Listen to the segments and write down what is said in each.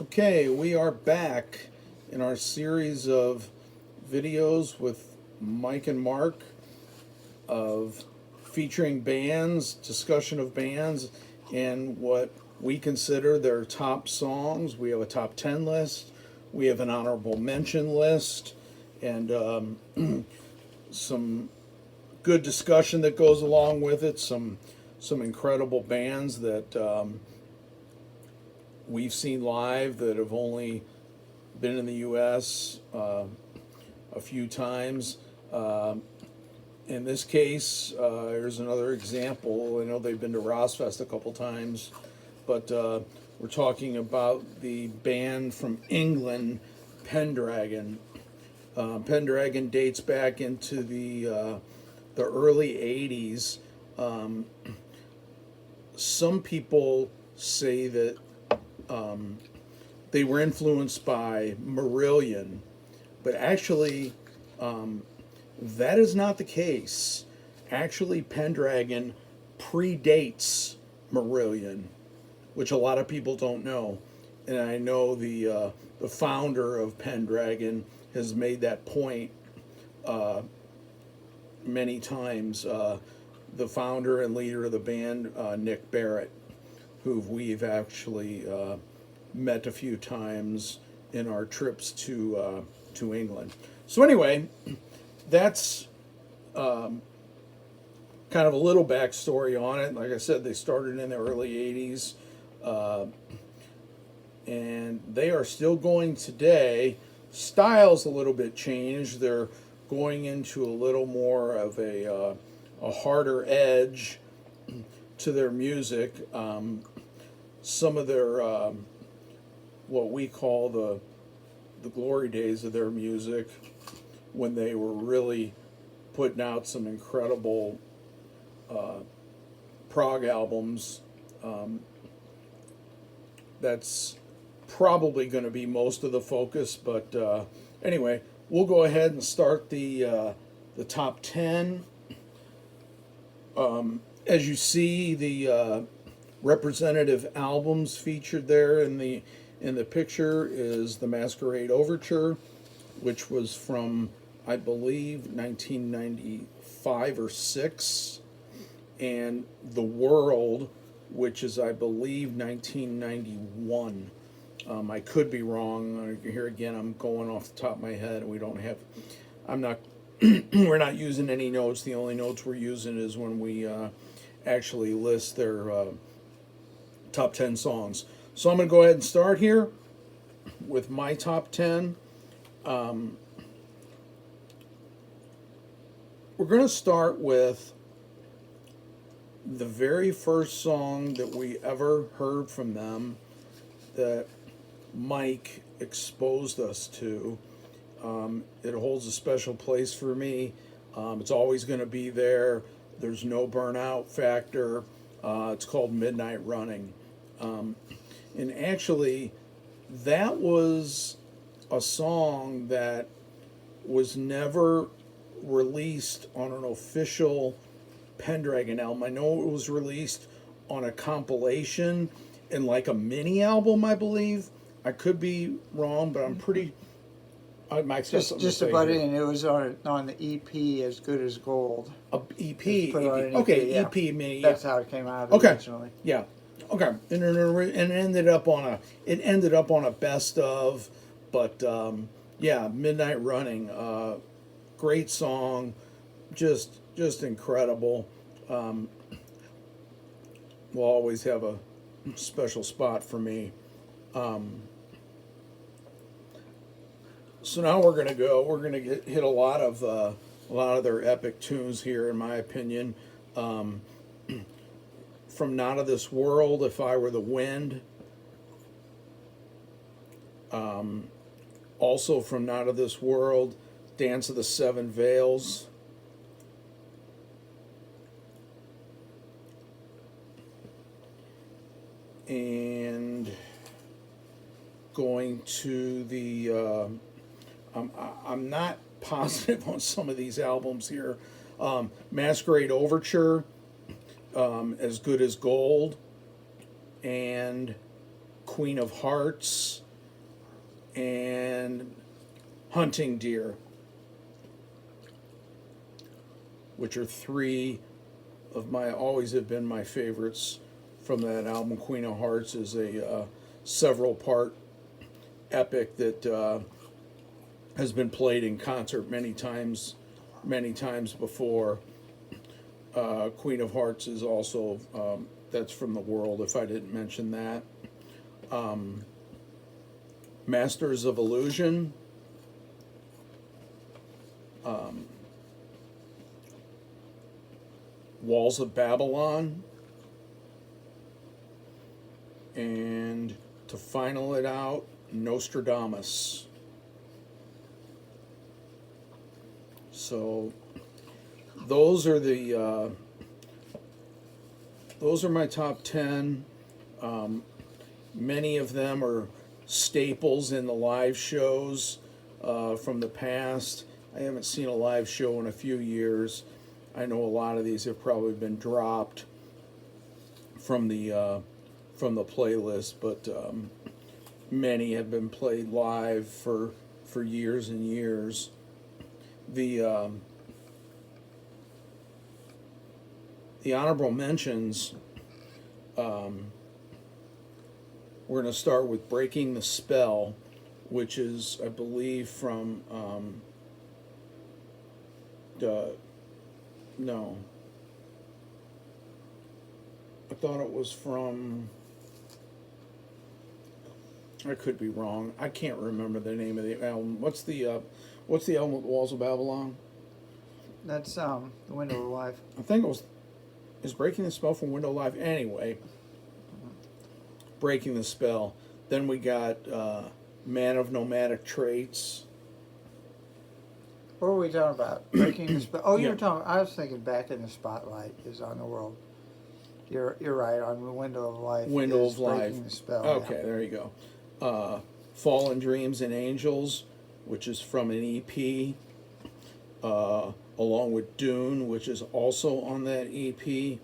Okay, we are back in our series of videos with Mike and Mark of featuring bands, discussion of bands, and what we consider their top songs. We have a top 10 list, we have an honorable mention list, and some good discussion that goes along with it, some incredible bands that we've seen live that have only been in the U.S. A few times. In this case, here's another example. I know they've been to Rossfest a couple times, but we're talking about the band from England, Pendragon. Pendragon dates back into the early '80s. Some people say that they were influenced by Marillion, but actually, that is not the case. Actually, Pendragon predates Marillion, which a lot of people don't know. And I know the founder of Pendragon has made that point many times. The founder and leader of the band, Nick Barrett, who we've actually met a few times in our trips to England. So anyway, that's kind of a little backstory on it. Like I said, they started in the early '80s, and they are still going today. Style's a little bit changed. They're going into a little more of a harder edge to their music. Some of their what we call the glory days of their music, when they were really putting out some incredible prog albums. That's probably going to be most of the focus, but anyway, we'll go ahead and start the top 10. As you see, the representative albums featured there in the picture is the Masquerade Overture, which was from, I believe, 1995 or 6, and The World, which is, I believe, 1991. I could be wrong. Here again, I'm going off the top of my head, and I'm not, we're not using any notes. The only notes we're using is when we actually list their top 10 songs. So I'm going to go ahead and start here with my top 10. We're going to start with the very first song that we ever heard from them that Mike exposed us to. It holds a special place for me. It's always going to be there. There's no burnout factor. It's called Midnight Running. And actually, that was a song that was never released on an official Pendragon album. I know it was released on a compilation and like a mini album, I believe. I could be wrong, but I'm pretty. Mike's got something Just to say about here. it, and it was on the EP, As Good as Gold. A EP. Put on an Okay, yeah. EP mini. That's how it came out Okay. originally. Yeah. Okay. And it ended up on a best of, but yeah, Midnight Running, great song, just incredible. Will always have a special spot for me. So now we're gonna hit a lot of their epic tunes here, in my opinion. From Not of This World, If I Were the Wind. Also from Not of This World, Dance of the Seven Veils. And going to the, I'm not positive on some of these albums here. Masquerade Overture, As Good as Gold, and Queen of Hearts, and Hunting Deer, which are three of my always have been my favorites from that album. Queen of Hearts is a several part epic that has been played in concert many times before. Queen of Hearts is also that's from the world. If I didn't mention that, Masters of Illusion. Walls of Babylon, and to final it out, Nostradamus. So those are my top 10. Many of them are staples in the live shows from the past. I haven't seen a live show in a few years. I know a lot of these have probably been dropped from the playlist, but many have been played live for years and years. The honorable mentions. We're going to start with Breaking the Spell, which is, I believe, from no. I thought it was from. I could be wrong. I can't remember the name of the album. What's the album with Walls of Babylon? That's The Window of Life. I think it was. Is Breaking the Spell from Window Live? Anyway, Breaking the Spell. Then we got Man of Nomadic Traits. What were we talking about? Breaking the Spell. Oh, you Yeah. were talking. I was thinking Back in the Spotlight is on the world. You're right. On the Window of Life. Window is of Life. Breaking the Spell. Okay, there you go. Fallen Dreams and Angels, which is from an EP, along with Dune, which is also on that EP.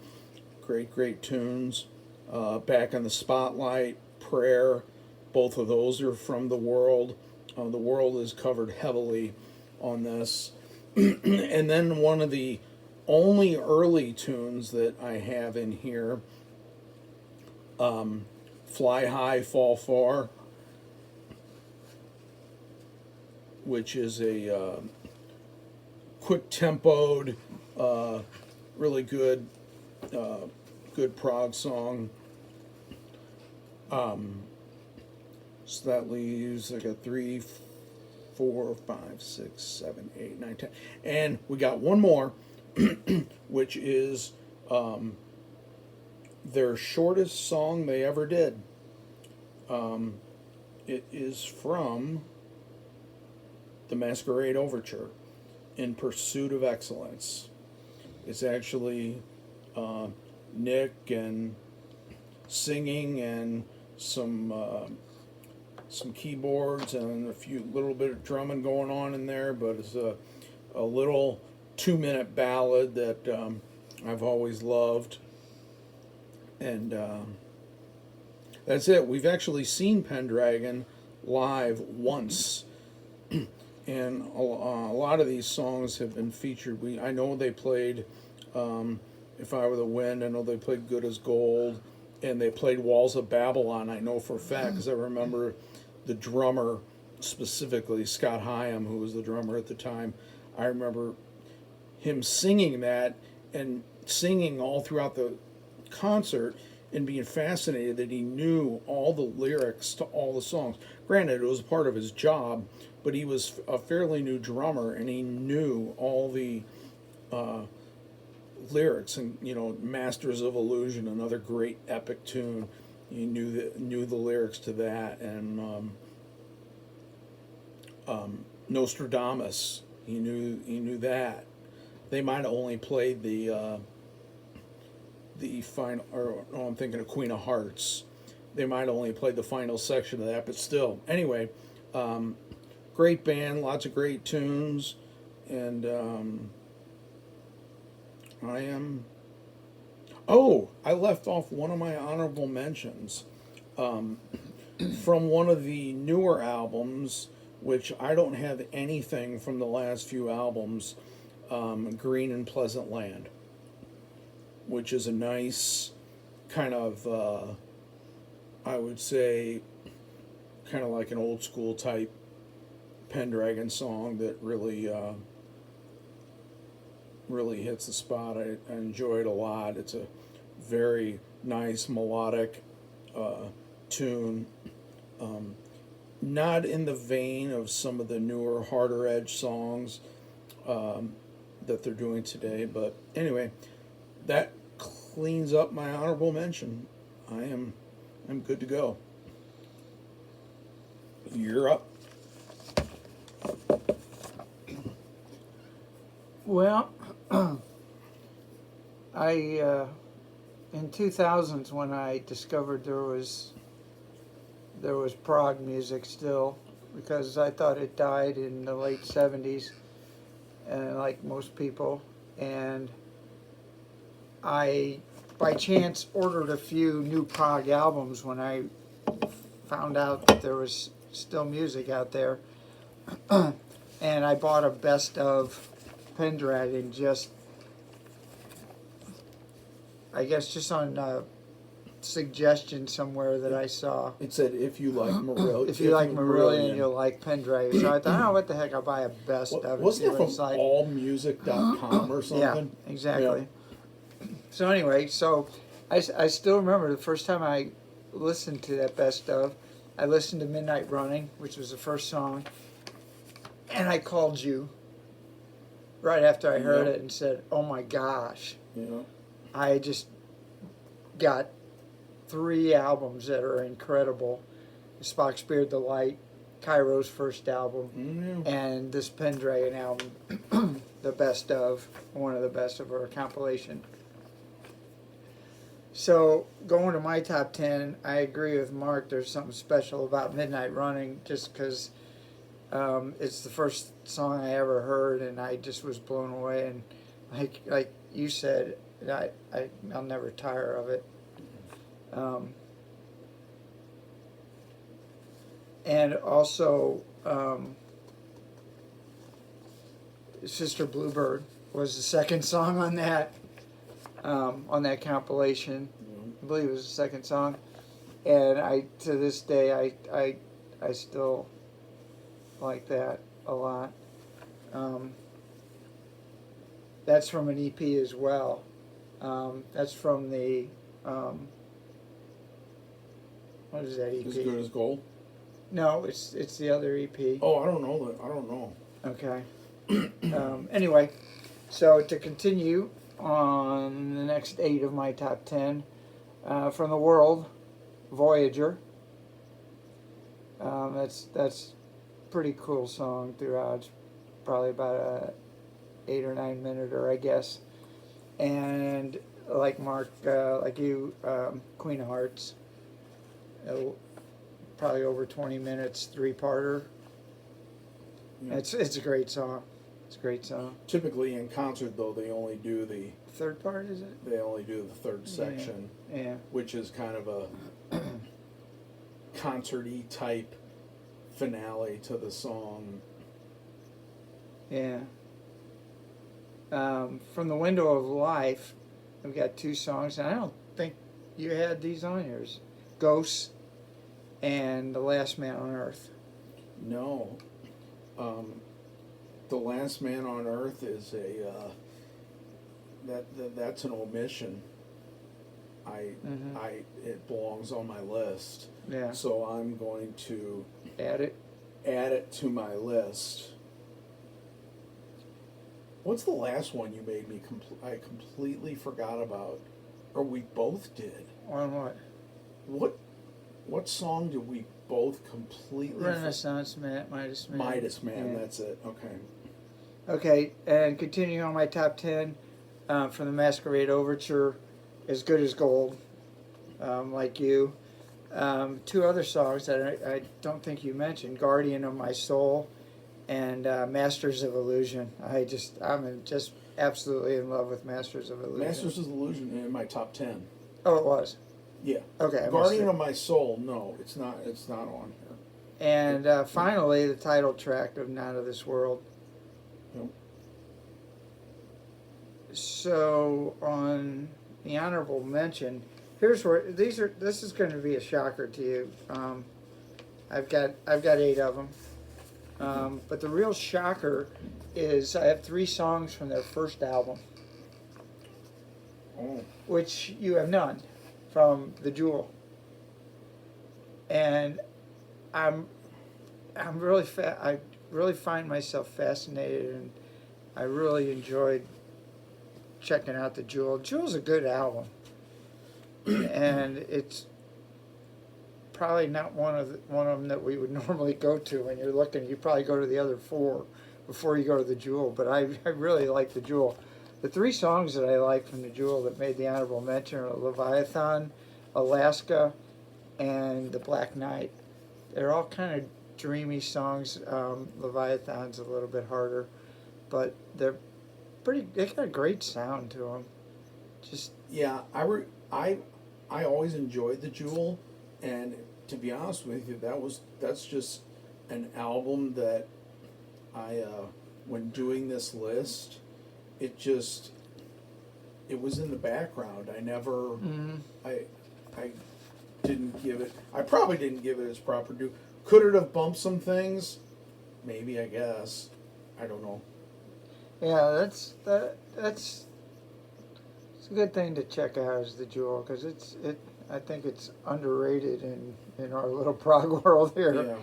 Great tunes. Back in the Spotlight, Prayer, both of those are from The World. The World is covered heavily on this. And then one of the only early tunes that I have in here, Fly High, Fall Far, which is a quick-tempoed, really good prog song. So that leaves, I got 3, 4, 5, 6, 7, 8, 9, 10. And we got one more, which is their shortest song they ever did. It is from the Masquerade Overture, In Pursuit of Excellence. It's actually Nick and singing and some keyboards and a little bit of drumming going on in there, but it's a little 2-minute ballad that I've always loved. And that's it. We've actually seen Pendragon live once. And a lot of these songs have been featured. I know they played If I Were the Wind. I know they played Good as Gold. And they played Walls of Babylon, I know for a fact, because I remember the drummer, specifically Scott Hyam, who was the drummer at the time. I remember him singing that and singing all throughout the concert and being fascinated that he knew all the lyrics to all the songs. Granted, it was part of his job, but he was a fairly new drummer and he knew all the lyrics. And Masters of Illusion, another great epic tune. He knew the lyrics to that, and Nostradamus. He knew that. They might have only played the final, or no, I'm thinking of Queen of Hearts. They might have only played the final section of that, but still. Anyway, great band, lots of great tunes, and I left off one of my honorable mentions. from one of the newer albums, which I don't have anything from the last few albums, Green and Pleasant Land, which is a nice kind of, I would say, kind of like an old school type Pendragon song that really hits the spot. I enjoy it a lot. It's a very nice melodic tune. Not in the vein of some of the newer, harder edge songs that they're doing today, but anyway, that cleans up my honorable mention. I'm good to go. You're up. Well, I in 2000s when I discovered there was prog music still, because I thought it died in the late 70s, and like most people, and I by chance ordered a few new prog albums when I found out that there was still music out there, and I bought a best of Pendragon, just I guess just on suggestion somewhere that I saw. It said if you like Marillion, If you like Marillion, you'll like Pendragon. So I thought, oh, what the heck, I'll buy a best of it. Wasn't it from like. allmusic.com or something? Yeah, exactly. Yeah. So anyway, I still remember the first time I listened to that best of. I listened to Midnight Running, which was the first song, and I called you right after I heard it and said, oh my gosh. Yeah. I just got 3 albums that are incredible. Spock's Beard the Light, Cairo's first album, and this Pendragon album, the best of, one of the best of our compilation. So going to my top 10, I agree with Mark. There's something special about Midnight Running, just because it's the first song I ever heard, and I just was blown away. And like you said, I'll never tire of it. And also, Sister Bluebird was the second song on that compilation. I believe it was the second song, and to this day I still like that a lot. That's from an EP as well. That's from the what is that EP? As Good as Gold? No, it's the other EP. Oh, I don't know that. I don't know. Okay. Anyway, so to continue on the next 8 of my top 10, from the world, Voyager. That's pretty cool song throughout. It's probably about a 8 or 9 minute, I guess. And like Mark, like you, Queen of Hearts. Probably over 20 minutes, 3-parter. Yeah. It's a great song. It's a great song. Typically in concert, though, they only do the third part, is it? They only do the third section, which is kind of a concert-y type finale to the song. Yeah. From the Window of Life, we've got 2 songs, and I don't think you had these on yours. Ghosts and The Last Man on Earth. No. The Last Man on Earth is that's an omission. It belongs on my list. Yeah. So I'm going to add it to my list. What's the last one you made me I completely forgot about, or we both did? On what? What song did we both completely? Renaissance Man, Midas Man. Midas Man, that's it. Okay. Okay, and continuing on my top 10, from the Masquerade Overture, As Good as Gold, like you. 2 other songs that I don't think you mentioned, Guardian of My Soul and Masters of Illusion. I'm just absolutely in love with Masters of Illusion. Masters of Illusion in my top 10. Oh, it was? Yeah. Okay, I missed Guardian it. of My Soul. No, it's not. It's not on here. And finally, the title track of Not of This World. Nope. So on the honorable mention, here's where these are. This is going to be a shocker to you. I've got 8 of them. But the real shocker is I have 3 songs from their first album, Oh. which you have none from The Jewel. And I'm really I really find myself fascinated, and I really enjoyed checking out The Jewel. Jewel's a good album, and it's probably not one of them that we would normally go to when you're looking. You probably go to the other 4 before you go to The Jewel, but I really like The Jewel. The 3 songs that I like from The Jewel that made the honorable mention are Leviathan, Alaska, and The Black Knight. They're all kind of dreamy songs. Leviathan's a little bit harder, but they're pretty. They got a great sound to them. Just Yeah, I always enjoyed The Jewel, and to be honest with you, that's just an album that I when doing this list, it was in the background. I never I didn't give it. I probably didn't give it its proper due. Could it have bumped some things? Maybe, I guess. I don't know. yeah, that's it's a good thing to check out as The Jewel, because I think it's underrated in our little prog world here.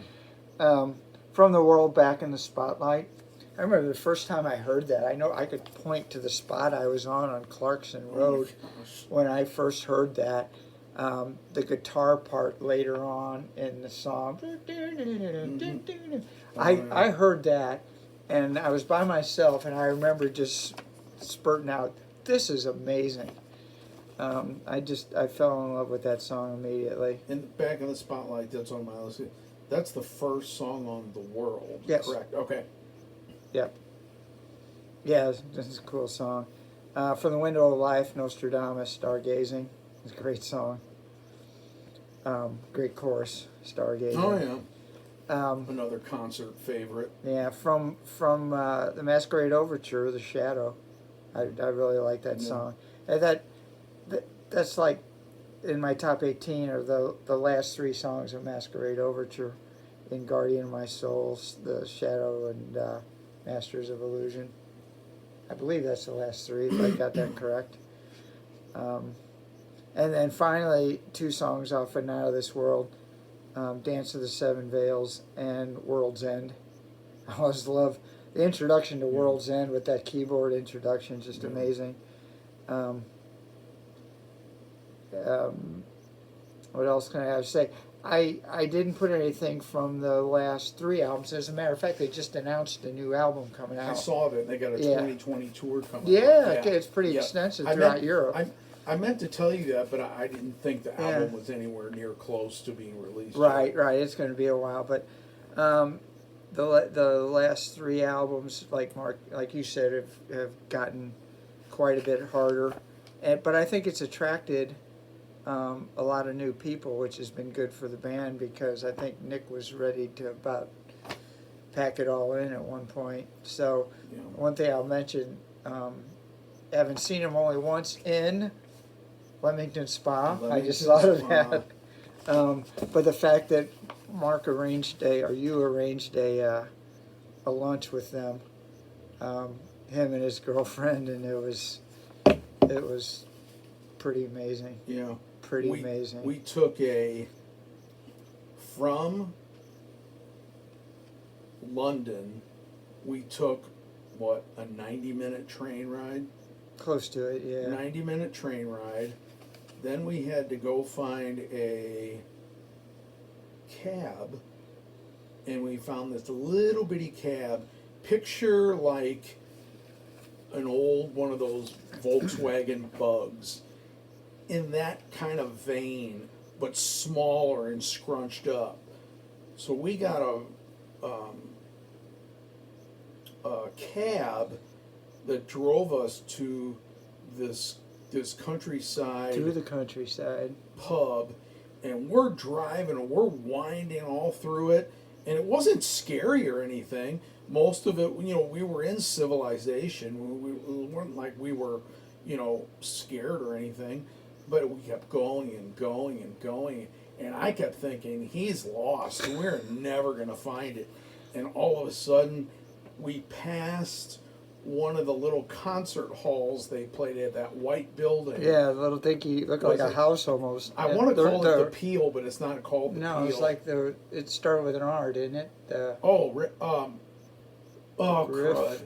Yeah. From the World Back in the Spotlight. I remember the first time I heard that. I know I could point to the spot I was on Clarkson Road when I first heard that. The guitar part later on in the song. I heard that, and I was by myself, and I remember just spurting out, "This is amazing." I fell in love with that song immediately. And Back in the Spotlight, that's on my list. That's the first song on The World. Yes. Correct. Okay. Yep. Yeah, this is a cool song. From the Window of Life, Nostradamus, Stargazing. It's a great song. Great chorus, Stargazing. Oh yeah. Um, Another concert favorite. yeah, from the Masquerade Overture, The Shadow. I really like that song. And that's like in my top 18 are the last 3 songs of Masquerade Overture, in Guardian of My Soul, The Shadow, and Masters of Illusion. I believe that's the last 3, if I got that correct. And then finally, 2 songs off of Not of This World, Dance of the Seven Veils and World's End. I always love the introduction to World's End with that keyboard introduction, just amazing. What else can I have to say? I didn't put anything from the last 3 albums. As a matter of fact, they just announced a new album coming out. I saw that. They got a 2020 tour coming up. Yeah, it's pretty extensive throughout Europe. I meant to tell you that, but I didn't think the album was anywhere near close to being released. Right. It's going to be a while, but the last 3 albums, like you said, have gotten quite a bit harder, but I think it's attracted a lot of new people, which has been good for the band, because I think Nick was ready to about pack it all in at one point. So one thing I'll mention, haven't seen him only once in Leamington Spa. I just thought of that. But the fact that Mark arranged you arranged a lunch with them, him and his girlfriend, and it was pretty amazing. Yeah. Pretty amazing. We took from London, we took, a 90-minute train ride? Close to it, yeah. 90-minute train ride. Then we had to go find a cab, and we found this little bitty cab. Picture like an old one of those Volkswagen Bugs, in that kind of vein, but smaller and scrunched up. So we got a cab that drove us to this countryside. To the countryside. pub, and we're driving and we're winding all through it, and it wasn't scary or anything. Most of it, we were in civilization. We weren't like we were, scared or anything, but we kept going and going and going, and I kept thinking he's lost. We're never gonna find it, and all of a sudden, we passed one of the little concert halls they played at, that white building. Yeah, the little dinky, looked like a house almost. I want to call it the Peel, but it's not called the Peel. No, it's like it started with an R, didn't it? Crud.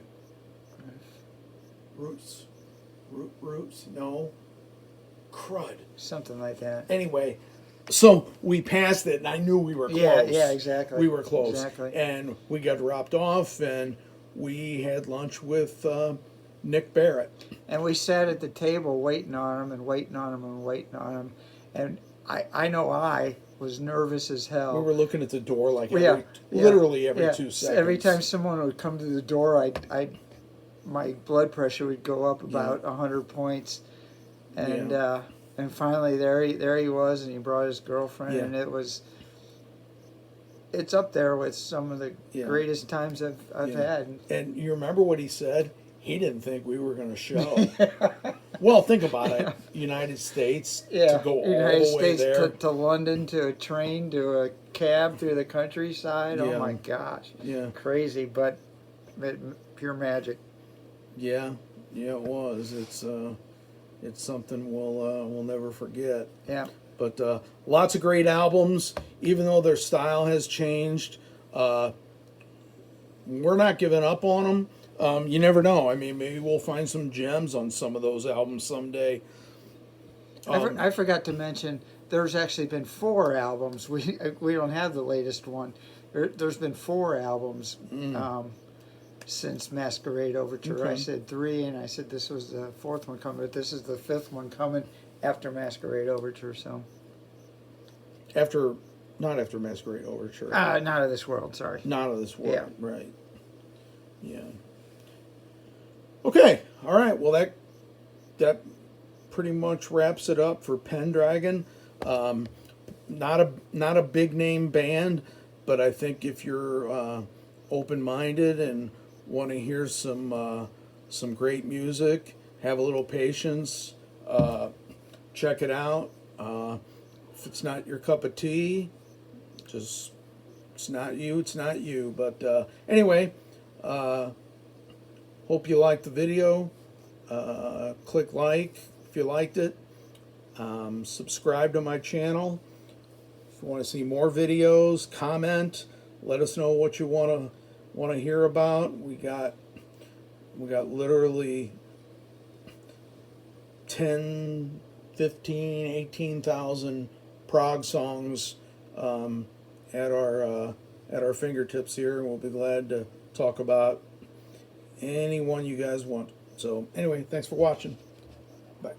Roots, no. Crud. Something like that. Anyway, so we passed it, and I knew we were close. Yeah, exactly. We were close. Exactly. And we got dropped off, and we had lunch with Nick Barrett. And we sat at the table waiting on him and waiting on him and waiting on him. And I know I was nervous as hell. We were looking at the door like literally every 2 seconds. Every time someone would come to the door, my blood pressure would go up about 100 points. And and finally there he was, and he brought his girlfriend, and it's up there with some of the greatest times I've had. And you remember what he said? He didn't think we were going to show. Well, think about it. United States to go all the way there. To London, to a train, to a cab through the countryside. Yeah. Oh my gosh. Yeah. Crazy, but pure magic. Yeah, it was. It's something we'll never forget. Yeah. But lots of great albums, even though their style has changed. We're not giving up on them. You never know. I mean, maybe we'll find some gems on some of those albums someday. I forgot to mention, there's actually been 4 albums. We don't have the latest one. There's been 4 albums since Masquerade Overture. Okay. I said 3, and I said this was the 4th one coming, but this is the 5th one coming after Masquerade Overture. So not after Masquerade Overture. Not of This World. Sorry. Not of This World. Yeah. Right. Yeah. Okay. All right. Well, that pretty much wraps it up for Pendragon. Not a big name band, but I think if you're open-minded and want to hear some great music, have a little patience, check it out. If it's not your cup of tea, just it's not you. But anyway, hope you liked the video. Click like if you liked it. Subscribe to my channel. If you want to see more videos, comment. Let us know what you want to hear about. We got literally 10, 15, 18,000 prog songs at our fingertips here, and we'll be glad to talk about any one you guys want. So anyway, thanks for watching. Bye.